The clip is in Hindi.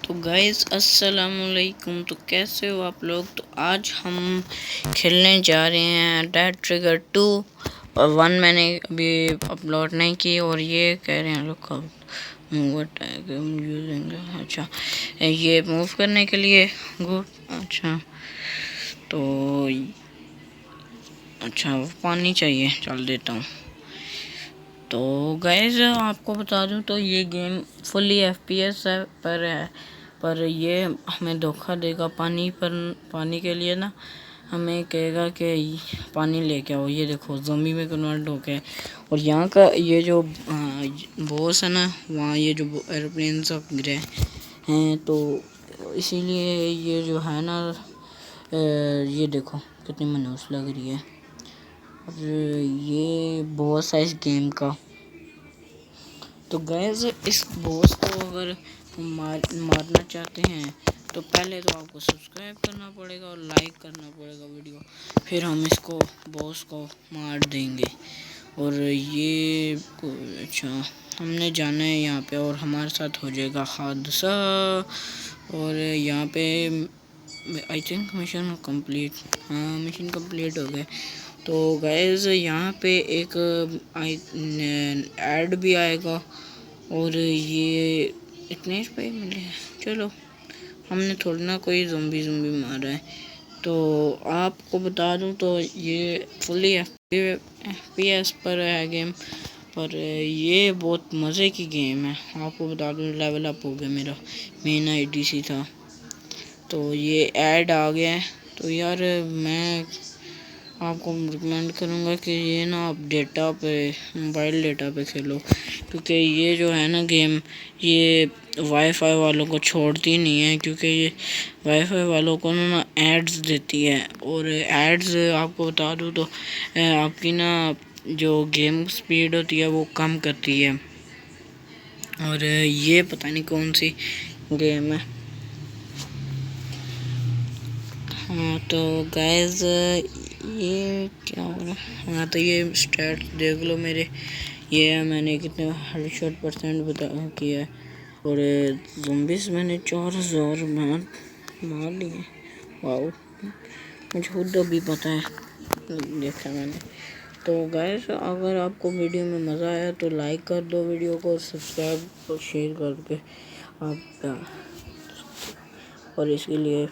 तो गाइस अस्सलाम वालेकुम। तो कैसे हो आप लोग। तो आज हम खेलने जा रहे हैं डेड ट्रिगर 2 और 1 मैंने अभी अपलोड नहीं की। और ये कह रहे हैं लोग मूव टैग यूजिंग। अच्छा ये मूव करने के लिए गुड। अच्छा तो अच्छा पानी चाहिए, चल देता हूँ। तो गाइस आपको बता दूं तो ये गेम फुली FPS पर है, पर ये हमें धोखा देगा। पानी के लिए ना हमें कहेगा कि पानी लेके आओ। ये देखो ज़ोंबी में कन्वर्ट हो गए। और यहाँ का ये जो बॉस है ना, वहाँ ये जो एरोप्लेन सब गिरे हैं, तो इसीलिए ये जो है ना ये देखो कितनी मनहूस लग रही है। और ये बॉस है इस गेम का। तो गैस इस बॉस को अगर मारना चाहते हैं तो पहले तो आपको सब्सक्राइब करना पड़ेगा और लाइक करना पड़ेगा वीडियो, फिर हम इसको बॉस को मार देंगे। और ये अच्छा हमने जाना है यहाँ पे और हमारे साथ हो जाएगा हादसा। और यहाँ पे आई थिंक मिशन कंप्लीट, हाँ मिशन कंप्लीट हो गया। तो गाइस यहाँ पे एक ऐड भी आएगा और ये इतने पे मिले हैं। चलो हमने थोड़ा ना कोई ज़ोंबी मारा है। तो आपको बता दूं तो ये फुली FPS पर है गेम, पर ये बहुत मज़े की गेम है। आपको बता दूं लेवल अप हो गया, मेरा मेन IDC था तो ये ऐड आ गया है। तो यार मैं आपको रिकमेंड करूँगा कि ये ना आप डेटा पे, मोबाइल डेटा पे खेलो, क्योंकि ये जो है ना गेम ये वाईफाई वालों को छोड़ती नहीं है। क्योंकि ये वाईफाई वालों को ना एड्स देती है, और एड्स आपको बता दूँ तो आपकी ना जो गेम स्पीड होती है वो कम करती है। और ये पता नहीं कौन सी गेम है। हाँ तो गाइस ये क्या हो रहा है। हाँ तो ये स्टैट देख लो मेरे, ये मैंने कितने 68% बता किया है। और ज़ोंबीज़ मैंने 4000 मार लिए। वाओ मुझे खुद अभी पता है, देखा मैंने। तो गाइस अगर आपको वीडियो में मज़ा आया तो लाइक कर दो वीडियो को, सब्सक्राइब और शेयर करके आप, और इसके लिए